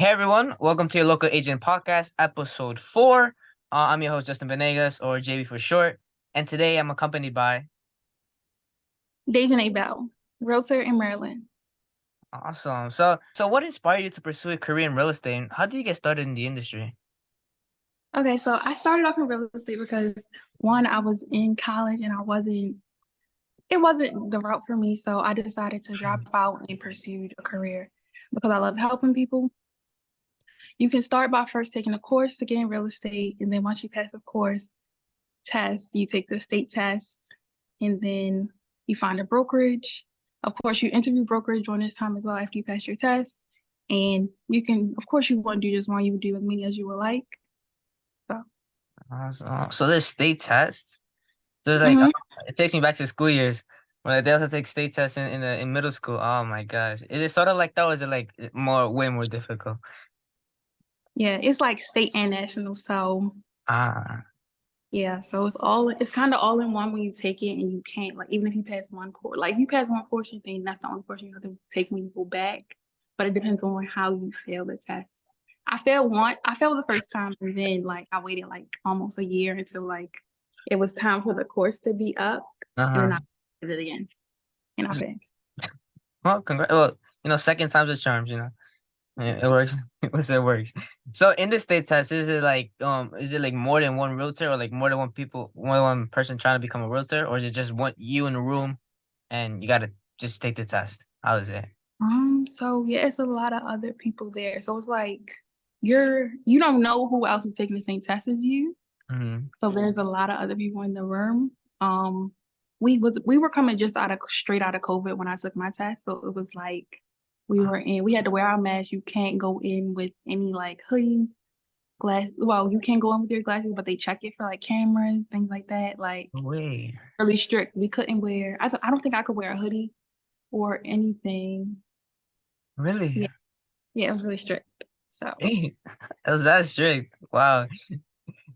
Hey everyone, welcome to your local agent podcast, episode 4. I'm your host Justin Venegas, or JB for short, and today I'm accompanied by Dajinae Bell, Realtor in Maryland. awesome. So what inspired you to pursue a career in real estate? And how did you get started in the industry? Okay, so I started off in real estate because one, I was in college and it wasn't the route for me. So I decided to drop out and pursue a career because I love helping people. You can start by first taking a course to get in real estate. And then once you pass the course test, you take the state test and then you find a brokerage. Of course, you interview brokerage during this time as well after you pass your test. And you can, of course, you want to do just one, you would do as many as you would like. So, Awesome. So there's state tests. So it's like mhm. it takes me back to school years. When they also take state tests in middle school. Oh my gosh, is it sort of like that, or is it like way more difficult? Yeah, it's like state and national. So Ah, yeah, so it's kind of all in one when you take it, and you can't like even if you pass one course, like if you pass one portion, then that's the only portion you have to take when you go back. But it depends on how you fail the test. I failed the first time, and then like I waited like almost a year until like it was time for the course to be up, and then uh-huh. I did it again, and I passed. Well, congrats. Well, second time's a charm. It works. It works. So in the state test, is it like more than one realtor, or like more than one person trying to become a realtor, or is it just one you in a room and you gotta just take the test? How is it? So yeah, it's a lot of other people there. So it's like you don't know who else is taking the same test as you. Hmm. So there's a lot of other people in the room. We were coming just straight out of COVID when I took my test. So it was like we had to wear our masks. You can't go in with any like hoodies, you can't go in with your glasses, but they check it for like cameras, things like that. Like Wait, really strict. We couldn't wear I don't think I could wear a hoodie or anything. really? Yeah. Yeah, it was really strict. So, Hey, that was that strict. Wow.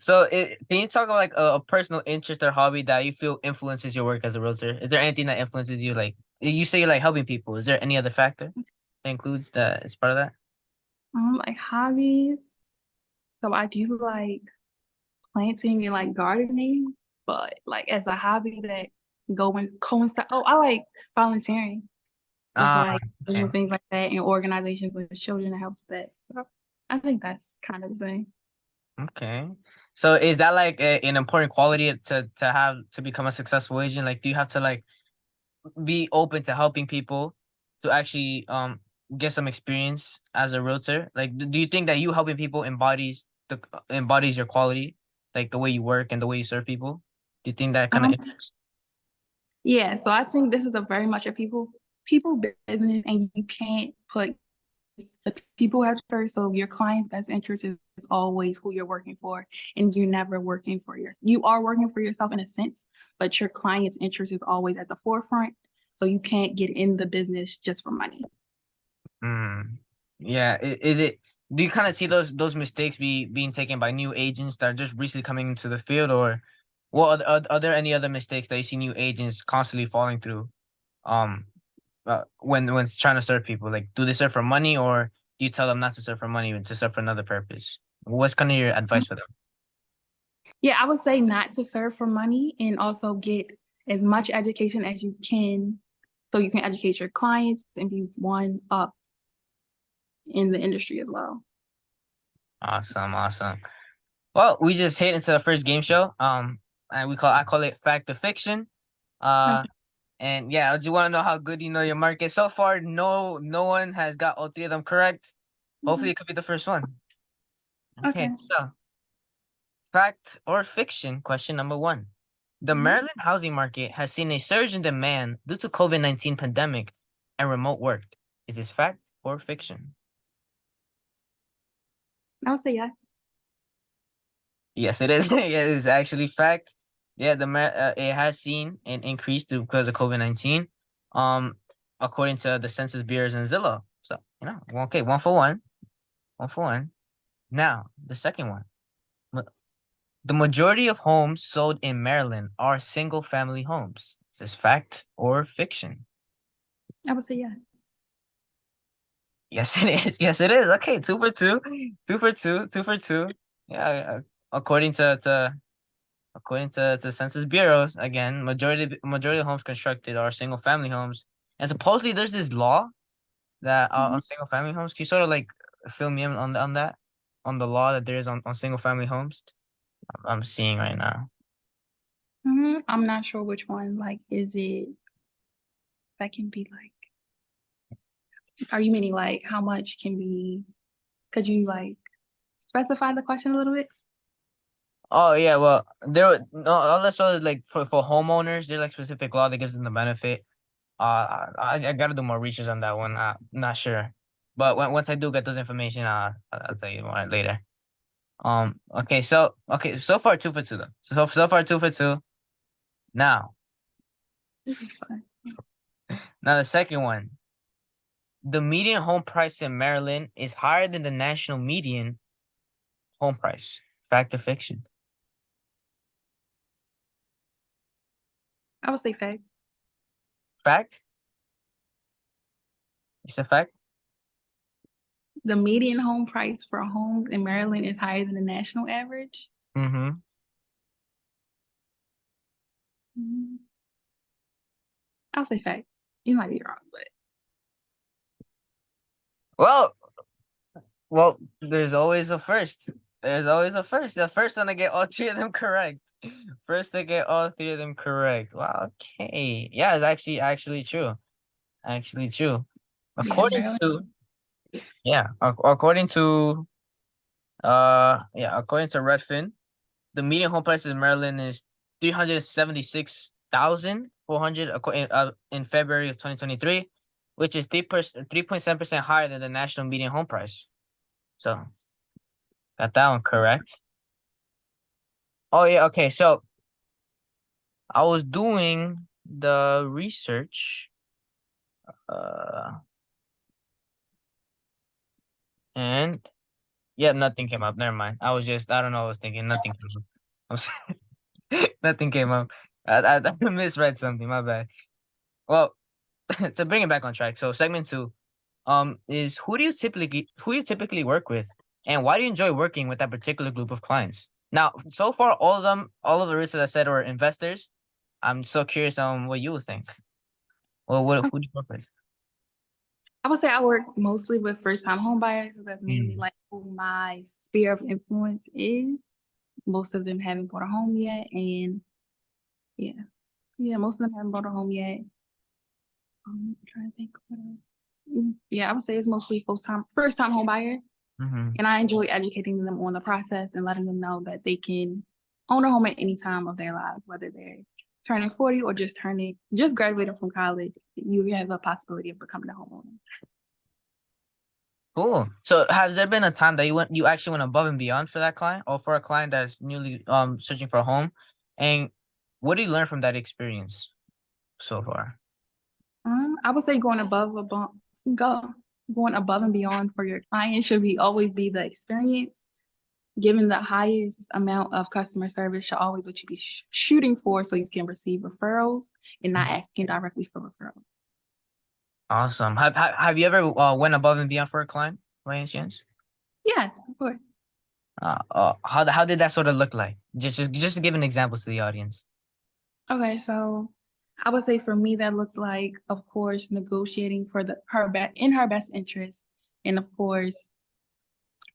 Can you talk about like a personal interest or hobby that you feel influences your work as a realtor? Is there anything that influences you? Like you say, you like helping people. Is there any other factor that includes that as part of that? like hobbies. So I do like planting and like gardening, but like as a hobby that go and coincide. Oh, I like volunteering with Ah, like okay. things like that in organizations with children to help that. So I think that's kind of the thing. Okay. So is that like an important quality to have to become a successful agent? Like, do you have to like be open to helping people to actually get some experience as a realtor? Like, do you think that you helping people embodies your quality, like the way you work and the way you serve people? Do you think that kind of? Um, yeah, so I think this is a very much a people business, and you can't put the people have first. So your client's best interest is always who you're working for, and you're never working for yourself. You are working for yourself in a sense, but your client's interest is always at the forefront. So you can't get in the business just for money. Mm, yeah. Is it? Do you kind of see those mistakes being taken by new agents that are just recently coming into the field, or what are there any other mistakes that you see new agents constantly falling through? Um, when trying to serve people, like, do they serve for money, or do you tell them not to serve for money and to serve for another purpose? What's kind of your advice for them? Yeah, I would say not to serve for money and also get as much education as you can so you can educate your clients and be one up in the industry as well. Awesome, awesome. Well, we just hit into the first game show. And I call it fact or fiction. Uh, Okay. and yeah, I just want to know how good you know your market. So far, no one has got all three of them correct. Hopefully, it could be the first one. Okay, Okay. so fact or fiction? Question number one. The Mhm. Maryland housing market has seen a surge in demand due to COVID-19 pandemic and remote work. Is this fact or fiction? I would say yes. Yes, it is. Yeah, it is actually fact. Yeah, it has seen an increase because of COVID-19. Um, according to the Census Bureaus and Zillow. So, okay, one for one. One for one. Now, the second one. Ma- The majority of homes sold in Maryland are single family homes. Is this fact or fiction? I would say yes. Yes, it is. Yes, it is. Okay, two for two, two for two, two for two. Yeah, according to Census Bureaus, again, majority of homes constructed are single family homes, and supposedly there's this law that Mhm. on single family homes. Can you sort of like fill me in on that, on the law that there is on single family homes? I'm seeing right now. I'm not sure which one. Like, is it that can be like? Are you meaning like how much can be? Could you like specify the question a little bit? Oh yeah, well no unless like for homeowners, there's like specific law that gives them the benefit. I gotta do more research on that one. Not sure, but once I do get those information, I'll tell you more later. Okay, so far two for two though. So far two for two. Now, This is fun. now the second one. The median home price in Maryland is higher than the national median home price. Fact or fiction? I would say fact. Fact? It's a fact. The median home price for homes in Maryland is higher than the national average. Mm-hmm. Mhm. I'll say fact. You might be wrong, but Well, there's always a first. There's always a first. The first one to get all three of them correct. First to get all three of them correct. Wow. Okay. Yeah, it's actually true. Actually true. yeah, According Maryland. to yeah, according to Redfin, the median home price in Maryland is 376,400 in February of 2023, which is 3.7% higher than the national median home price. So got that one correct. Oh yeah, okay. So I was doing the research, uh, and yeah, nothing came up. Never mind. I don't know. What I was thinking nothing came up. I'm sorry. Nothing came up. I misread something. My bad. Well, to bring it back on track. So segment two, is who you typically work with, and why do you enjoy working with that particular group of clients? Now, so far, all of the risks that I said are investors. I'm so curious on what you would think. Well, who do you work with? I would say I work mostly with first-time home buyers because that's mainly Mm. like who my sphere of influence is. Most of them haven't bought a home yet, and yeah, yeah, most of them haven't bought a home yet. I'm trying to think what else. Yeah, I would say it's mostly first-time home buyers, Mm-hmm. and I enjoy educating them on the process and letting them know that they can own a home at any time of their lives, whether they're turning 40 or just graduating from college. You have a possibility of becoming a homeowner. Cool. So, has there been a time that you actually went above and beyond for that client, or for a client that's newly searching for a home, and what do you learn from that experience so far? I would say go going above and beyond for your client should be always be the experience. Given the highest amount of customer service should always what you be shooting for, so you can receive referrals and not asking directly for referrals. Awesome. Have you ever went above and beyond for a client by any chance? Yes, of course. How did that sort of look like? Just to give an example to the audience. Okay, so I would say for me that looks like, of course, negotiating for her best interest, and of course,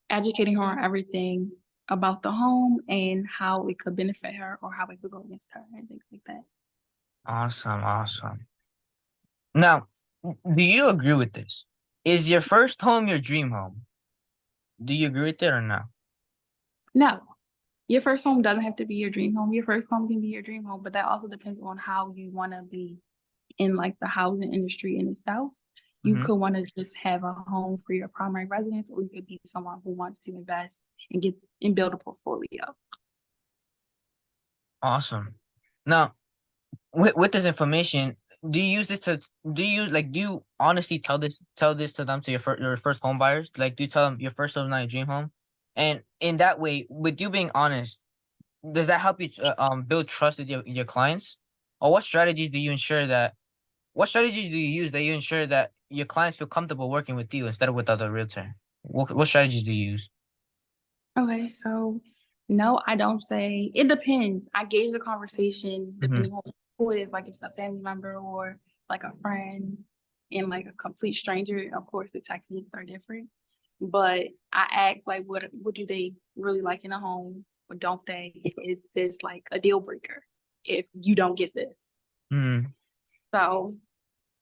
educating her on everything about the home and how it could benefit her or how it could go against her and things like that. Awesome, awesome. Now, do you agree with this? Is your first home your dream home? Do you agree with it or no? No, your first home doesn't have to be your dream home. Your first home can be your dream home, but that also depends on how you want to be in like the housing industry in itself. You Mm-hmm. could want to just have a home for your primary residence, or you could be someone who wants to invest and build a portfolio. Awesome. Now, with this information, do you use this to do you honestly tell this to them, to your first home buyers? Like, do you tell them your first home is not your dream home? And in that way, with you being honest, does that help you build trust with your clients? Or what strategies do you use that you ensure that your clients feel comfortable working with you instead of with other realtor? What strategies do you use? Okay, so no, I don't say it depends. I gauge the conversation Hmm. depending on who it is, like it's a family member or like a friend and like a complete stranger. Of course, the techniques are different. But I ask like what do they really like in a home or don't they? Is this like a deal breaker if you don't get this? Hmm. So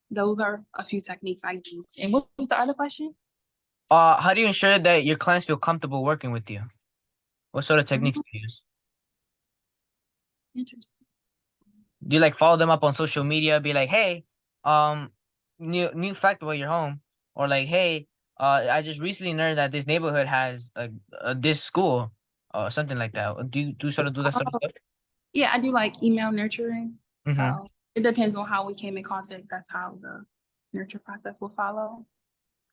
those are a few techniques I use. And what was the other question? How do you ensure that your clients feel comfortable working with you? What sort of techniques Mhm, do you use? interesting. Do you like follow them up on social media? Be like, hey, um, new fact about your home, or like, hey, I just recently learned that this neighborhood has this school, or something like that. Do you do sort of do that sort of Oh, stuff? yeah, I do like email nurturing. Mm-hmm. So it depends on how we came in contact. That's how the nurture process will follow.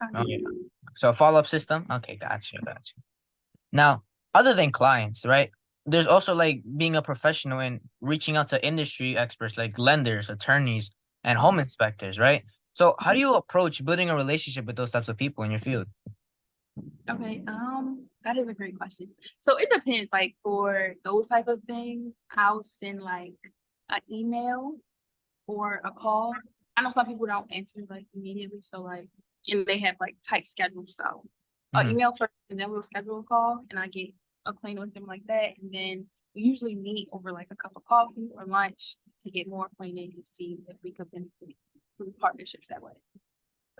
Kind of. Okay. So a follow up system. Okay, gotcha. Now, other than clients, right? There's also like being a professional and reaching out to industry experts like lenders, attorneys, and home inspectors, right? So, how do you approach building a relationship with those types of people in your field? Okay, that is a great question. So it depends. Like for those type of things, I'll send like an email or a call. I know some people don't answer like immediately, so like and they have like tight schedules. So an Hmm. email first, and then we'll schedule a call, and I get acquainted with them like that, and then we usually meet over like a cup of coffee or lunch to get more acquainted and see if we could benefit through partnerships that way.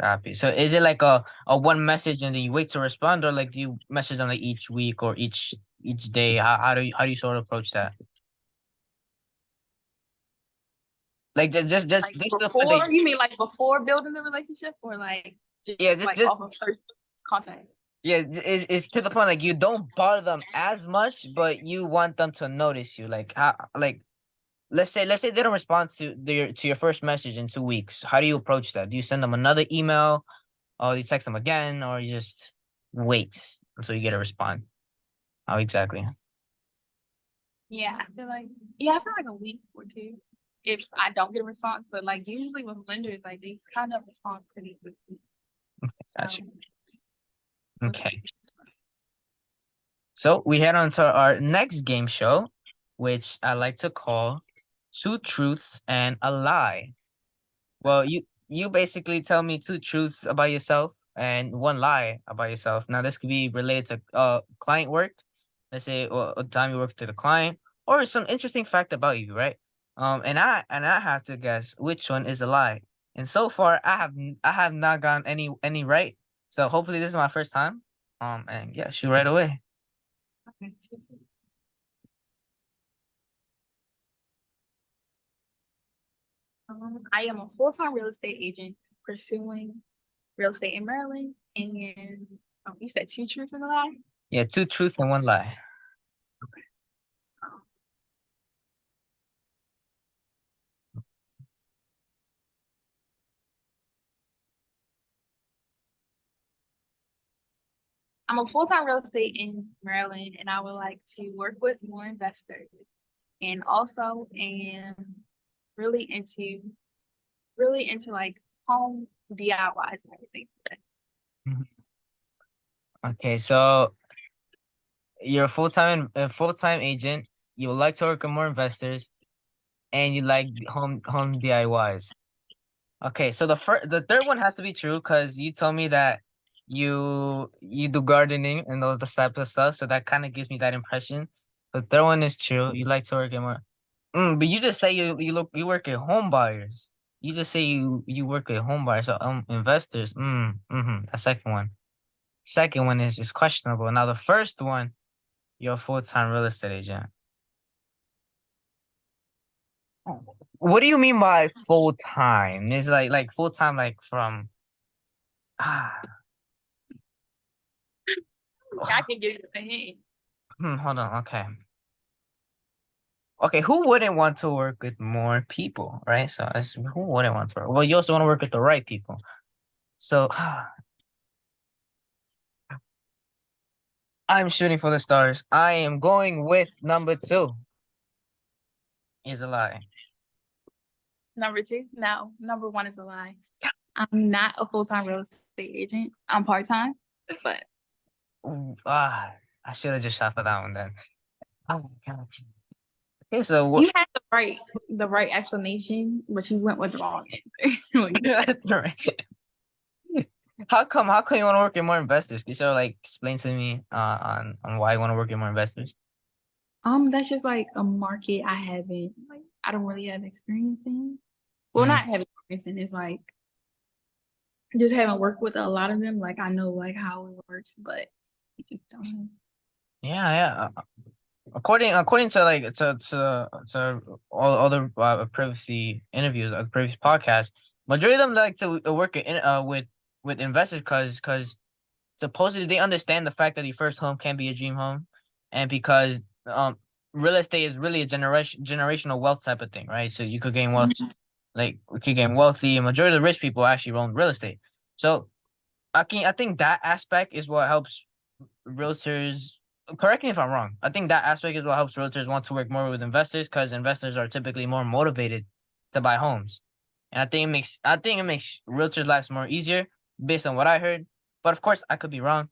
Copy. So, is it like a one message and then you wait to respond, or like do you message them like each week or each day? How do you sort of approach that? Like Like just the point that before, you mean like before building the relationship, or like yeah, just like just off of first contact? yeah, it's to the point like you don't bother them as much, but you want them to notice you. Like how like let's say they don't respond to your first message in 2 weeks. How do you approach that? Do you send them another email, or you text them again, or you just wait until you get a response? How exactly? Yeah, I feel like a week or two if I don't get a response. But like usually with lenders, like they kind of respond pretty quickly. So Gotcha. those are Okay. So we head on to our next game show, which I like to call Two Truths and a Lie. Well, you basically tell me two truths about yourself and one lie about yourself. Now, this could be related to client work. Let's say a time you work to the client, or some interesting fact about you, right? And I have to guess which one is a lie. And so far, I have not gotten any right. So hopefully, this is my first time. And yeah, shoot right away. okay. I am a full-time real estate agent pursuing real estate in Maryland. And you said two truths and a lie. Yeah, two truths and one lie. Um, I'm a full-time real estate in Maryland, and I would like to work with more investors, and also am really into really into like home DIYs and everything. Mhm. Okay, so you're a full time agent. You would like to work with more investors, and you like home DIYs. Okay, so the third one has to be true because you told me that you do gardening and those the type of stuff. So that kind of gives me that impression. The third one is true. You like to work in more. But you just say you work at home buyers. You just say you work with home buyers, so investors. The second one. Second one is questionable. Now the first one, you're a full-time real estate agent. What do you mean by full-time? Is like full-time like from ah I can give you a hint. hold on, okay. Okay, who wouldn't want to work with more people, right? So who wouldn't want to work? Well, you also want to work with the right people. So I'm shooting for the stars. I am going with number two. Is a lie. Number two, no. Number one is a lie. I'm not a full-time real estate agent. I'm part-time, but Ooh, I should have just shot for that one then. Oh my god. Okay, so what? you had the right explanation, but you went with the wrong answer. when you said That's right. How come you want to work with more investors? Can you sort of like explain to me on why you want to work with more investors? that's just like a market I don't really have experience in. Well, Mm, not have experience in, it's like just haven't worked with a lot of them. Like I know like how it works, but I just don't know. yeah, yeah. According to like to all other privacy interviews, previous podcasts, majority of them like to work with investors because supposedly they understand the fact that the first home can be a dream home, and because real estate is really a generational wealth type of thing, right? So you could gain wealth, Mhm. like we could gain wealthy, and majority of the rich people actually own real estate. So I think that aspect is what helps realtors. Correct me if I'm wrong. I think that aspect is what helps realtors want to work more with investors because investors are typically more motivated to buy homes, and I think it makes realtors' lives more easier based on what I heard. But of course, I could be wrong.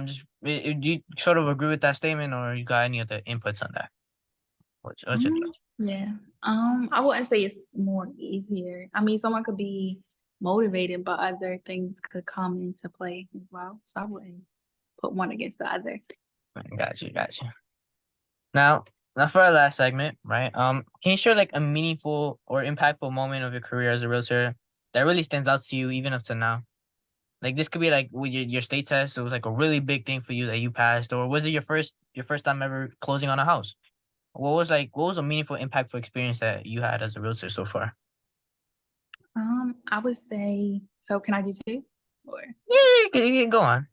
Just do you sort of agree with that statement, or you got any other inputs on that? What's your thoughts? Yeah. I wouldn't say it's more easier. I mean, someone could be motivated, but other things could come into play as well. So I wouldn't put one against the other. Got you. Now, now for our last segment, right? Can you share like a meaningful or impactful moment of your career as a realtor that really stands out to you even up to now? Like this could be like with your state test. It was like a really big thing for you that you passed, or was it your first time ever closing on a house? What was a meaningful, impactful experience that you had as a realtor so far? I would say, so can I do two? Or Yeah, you can go on.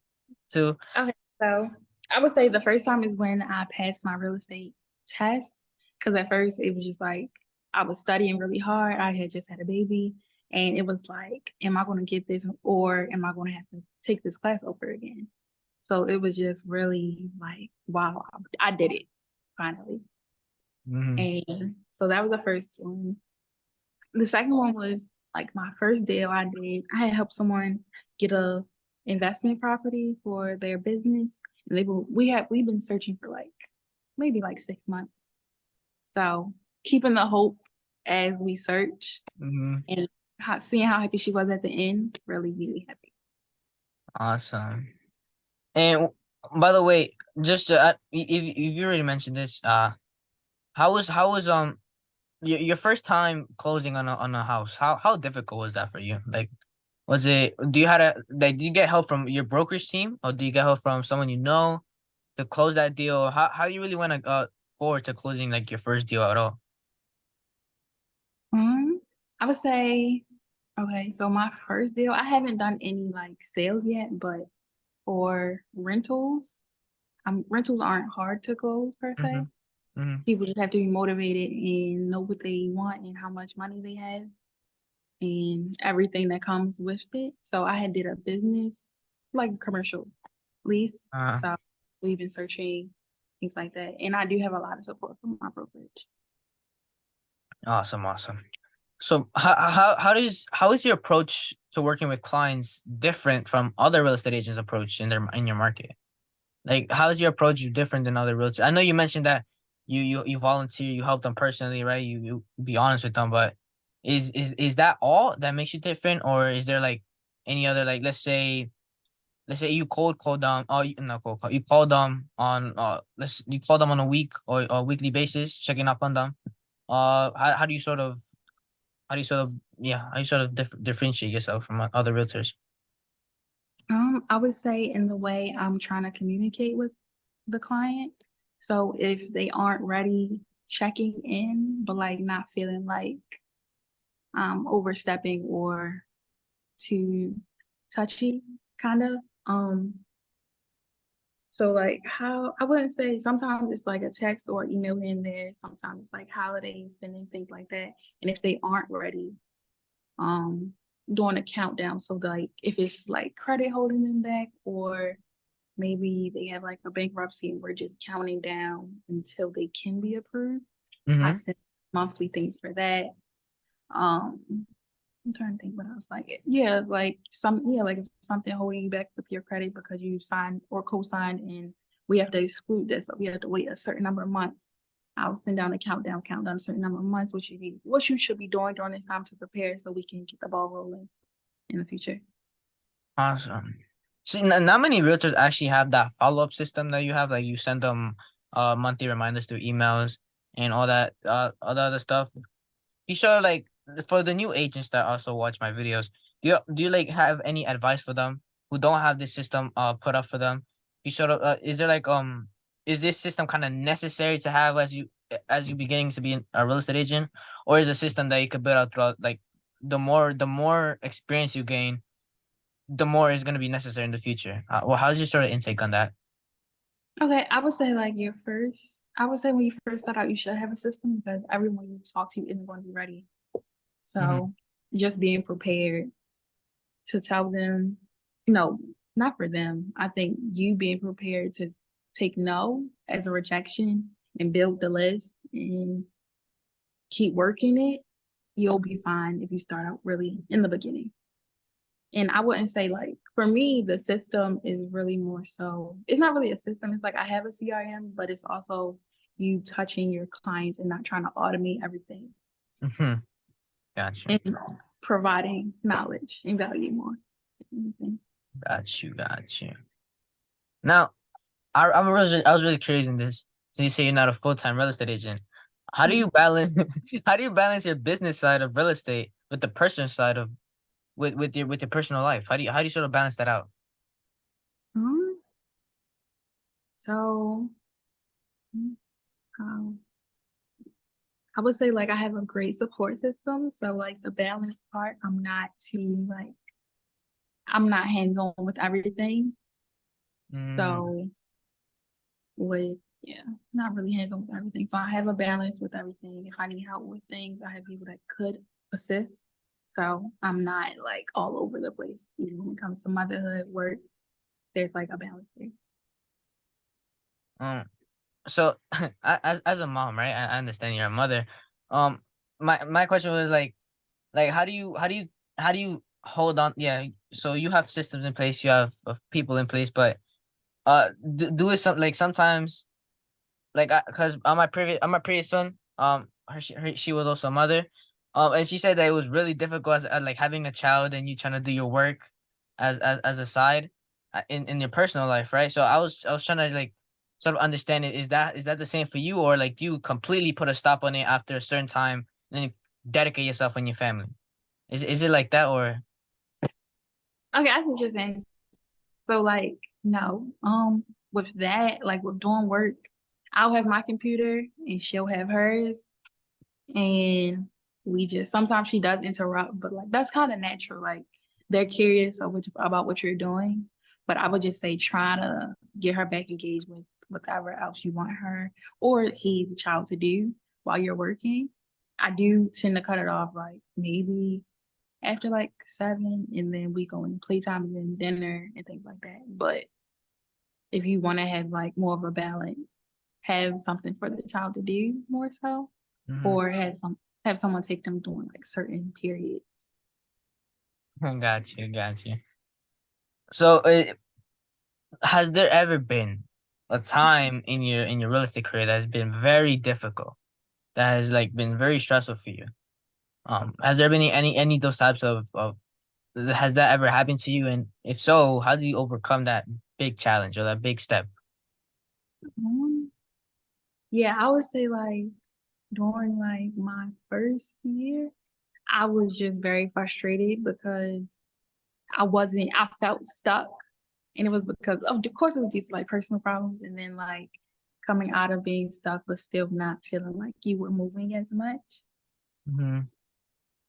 To okay, so I would say the first time is when I passed my real estate test. Because at first it was just like I was studying really hard. I had just had a baby, and it was like, am I going to get this, or am I going to have to take this class over again? So it was just really like, wow, I did it finally. mhm, And so that was the first one. The second one was like my first deal I did. I had helped someone get a investment property for their business. And we've been searching for like maybe like 6 months. So keeping the hope as we search mhm. and seeing how happy she was at the end really made me happy. Awesome. And by the way, just if you already mentioned this, how was your first time closing on a house? How difficult was that for you? Like, was it? Do you had a like? Do you get help from your brokerage team, or do you get help from someone you know to close that deal? How you really went forward to closing like your first deal at all? Um, I would say, okay, so my first deal, I haven't done any like sales yet, but for rentals, rentals aren't hard to close per se. Mm-hmm. Mm-hmm. People just have to be motivated and know what they want and how much money they have and everything that comes with it. So I had did a business like commercial lease. Uh, So we've been searching things like that. And I do have a lot of support from my brokerage. awesome. So how is your approach to working with clients different from other real estate agents' approach in your market? Like, how is your approach different than other realtors? I know you mentioned that you volunteer, you help them personally, right? You be honest with them, but is that all that makes you different, or is there like any other like let's say you cold call them, or you not cold call, you call them on you call them on a weekly basis, checking up on them. How do you sort of differentiate yourself from other realtors? I would say in the way I'm trying to communicate with the client. So if they aren't ready, checking in, but like not feeling like overstepping or too touchy, kind of. So like how I wouldn't say sometimes it's like a text or email in there. Sometimes it's like holidays and things like that. And if they aren't ready, um, doing a countdown. So like if it's like credit holding them back, or maybe they have like a bankruptcy and we're just counting down until they can be approved. I Mm-hmm. send monthly things for that. Um, I'm trying to think what else. Like, yeah, like like if something holding you back with your credit because you signed or co-signed and we have to exclude this, but we have to wait a certain number of months. I'll send down a countdown a certain number of months, what you should be doing during this time to prepare so we can get the ball rolling in the future. Awesome. See, not many realtors actually have that follow-up system that you have. Like you send them monthly reminders through emails and all the other stuff. You sort of like for the new agents that also watch my videos, do you like have any advice for them who don't have this system put up for them? You sort of is there like is this system kind of necessary to have as you beginning to be a real estate agent, or is a system that you could build out throughout like the more experience you gain, the more is going to be necessary in the future. Well, how's your sort of intake on that? Okay, I would say I would say when you first start out, you should have a system because everyone you talk to isn't going to be ready. Hmm. So just being prepared to tell them, no, not for them. I think you being prepared to take no as a rejection and build the list and keep working it, you'll be fine if you start out really in the beginning. And I wouldn't say like for me, the system is really more so it's not really a system. It's like I have a CRM, but it's also you touching your clients and not trying to automate everything Hmm. Gotcha. and providing knowledge and value more. Got you. Got you. Now, I was really curious in this. So you say you're not a full-time real estate agent. How do Mhm. you balance how do you balance your business side of real estate with the personal side of with your personal life? How do you sort of balance that out? Um, so mm, um, I would say like I have a great support system. So like the balance part, I'm not hands on with everything. Mm, So with yeah, not really hands on with everything. So I have a balance with everything. If I need help with things, I have people that could assist. So I'm not like all over the place. Even when it comes to motherhood, work, there's like a balance there. um, so as a mom, right? I understand you're a mother. Um, my question was like how do you hold on? Yeah, so you have systems in place, you have people in place, but do it sometimes like because on my previous son she was also a mother and she said that it was really difficult like having a child and you trying to do your work as a side in your personal life, right? So I was trying to like sort of understand it. Is that the same for you, or like do you completely put a stop on it after a certain time and then you dedicate yourself on your family? Is it like that, or Okay, I see what you're saying. So like no, with that, like with doing work, I'll have my computer and she'll have hers, and we just sometimes she does interrupt, but like that's kind of natural. Like they're curious about what you're doing, but I would just say try to get her back engaged with whatever else you want her or he the child to do while you're working. I do tend to cut it off like maybe after like 7, and then we go in playtime and then dinner and things like that. But if you want to have like more of a balance, have something for the child to do more so, Mhm. or have someone take them during like certain periods. got you. So has there ever been a time in your real estate career that has been very difficult, that has like been very stressful for you? Has there been any of those types of has that ever happened to you? And if so, how do you overcome that big challenge or that big step? Um, yeah, I would say like during like my first year, I was just very frustrated because I felt stuck. And it was because of course it was these like personal problems and then like coming out of being stuck but still not feeling like you were moving as much. Hmm.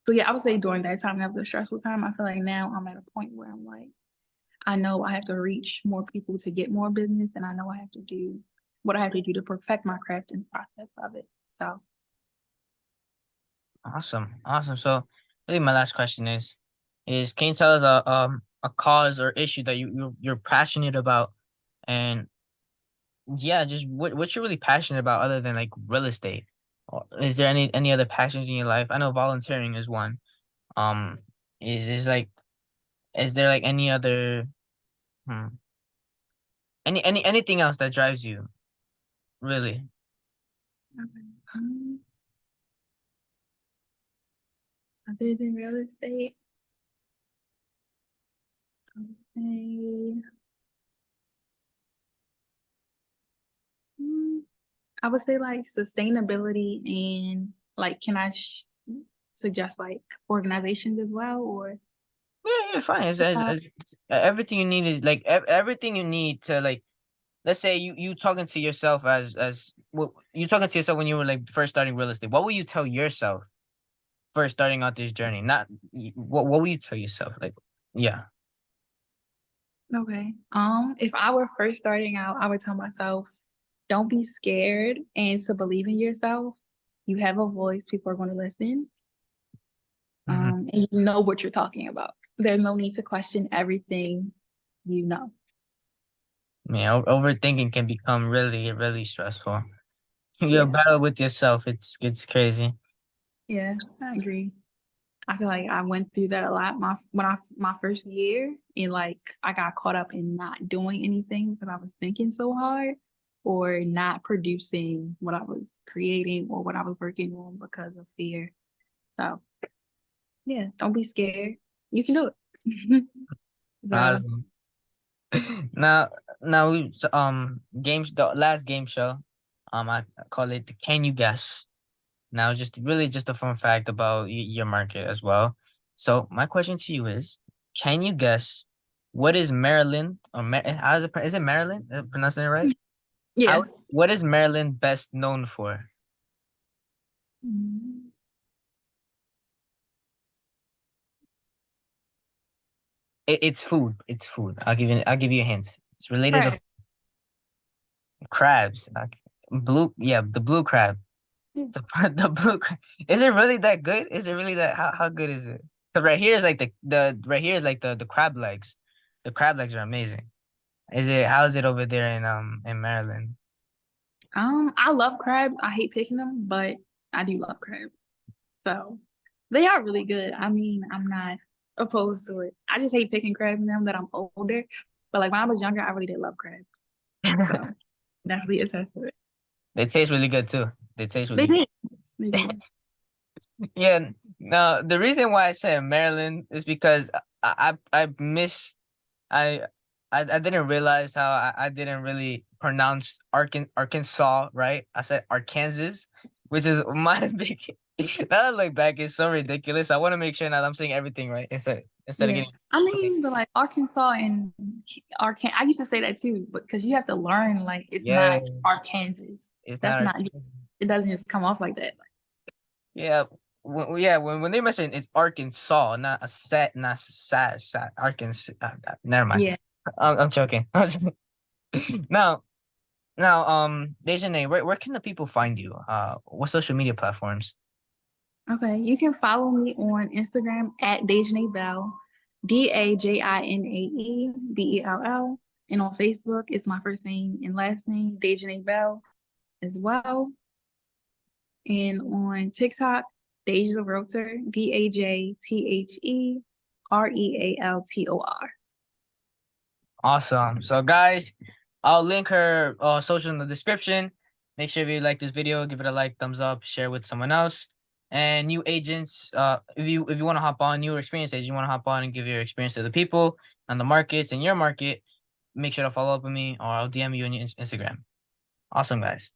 So yeah, I would say during that time that was a stressful time. I feel like now I'm at a point where I'm like, I know I have to reach more people to get more business and I know I have to do what I have to do to perfect my craft and process of it. So Awesome, awesome. So, really, my last question is can you tell us a cause or issue that you're passionate about, and yeah, just what you're really passionate about other than like real estate? Or is there any other passions in your life? I know volunteering is one. Is like is there like any other hmm, anything else that drives you really? Okay. Other than real estate, I would say, mm, I would say like sustainability and like, can I suggest like organizations as well, or Yeah, yeah, fine. uh, Everything you need is like everything you need to like. Let's say you talking to yourself as well, you talking to yourself when you were like first starting real estate. What will you tell yourself first starting out this journey? Not what will you tell yourself? Like, yeah. okay. If I were first starting out, I would tell myself, don't be scared and to believe in yourself. You have a voice, people are going to listen. Hmm. And you know what you're talking about. There's no need to question everything you know. Yeah, overthinking can become really stressful. You're Yeah. battle with yourself. It's crazy. Yeah, I agree. I feel like I went through that a lot my first year, and like I got caught up in not doing anything because I was thinking so hard or not producing what I was creating or what I was working on because of fear. So yeah, don't be scared. You can do it. So Awesome. Now, now games the last game show, I call it the Can You Guess? Now, just really just a fun fact about your market as well. So, my question to you is, can you guess what is Maryland or how is is it Maryland? Pronouncing it right? yeah. How what is Maryland best known for? Mm, It's food. It's food. I'll give you a hint. It's related to right. crabs. Blue, yeah, the blue crab. Yeah. So the blue is it really that good? Is it really that how good is it? So right here is like the right here is like the crab legs. The crab legs are amazing. Is it how is it over there in Maryland? I love crabs. I hate picking them, but I do love crabs. So they are really good. I mean, I'm not opposed to it. I just hate picking crabs now that I'm older. But like when I was younger, I really did love crabs. So definitely attest to it. They taste really good too. They taste They really good. did. They did. Yeah. No, the reason why I said Maryland is because I miss I I didn't realize how I didn't really pronounce Arkansas right. I said Arkansas, which is my big. Now that I look back, it's so ridiculous. I want to make sure that I'm saying everything right instead of Yeah. getting. I mean, but like Arkansas and Arkan, I used to say that too, but because you have to learn, like it's Yeah, not Arkansas. it's That's not not. Arkansas. It doesn't just come off like that. Yeah, when they mention it's Arkansas, not a set, not sat Arkansas. Never mind. Yeah. I'm joking. Now, Dejanae, where can the people find you? What social media platforms? Okay. You can follow me on Instagram at Dajinae Bell, DAJINAEBELL, and on Facebook, it's my first name and last name, Dajinae Bell, as well. And on TikTok, Deja Realtor, DAJTHEREALTOR. Awesome. So, guys, I'll link her social in the description. Make sure if you like this video, give it a like, thumbs up, share with someone else. And new agents, if you want to hop on, newer experience agents, you want to hop on and give your experience to the people and the markets in your market, make sure to follow up with me or I'll DM you on your Instagram. Awesome, guys.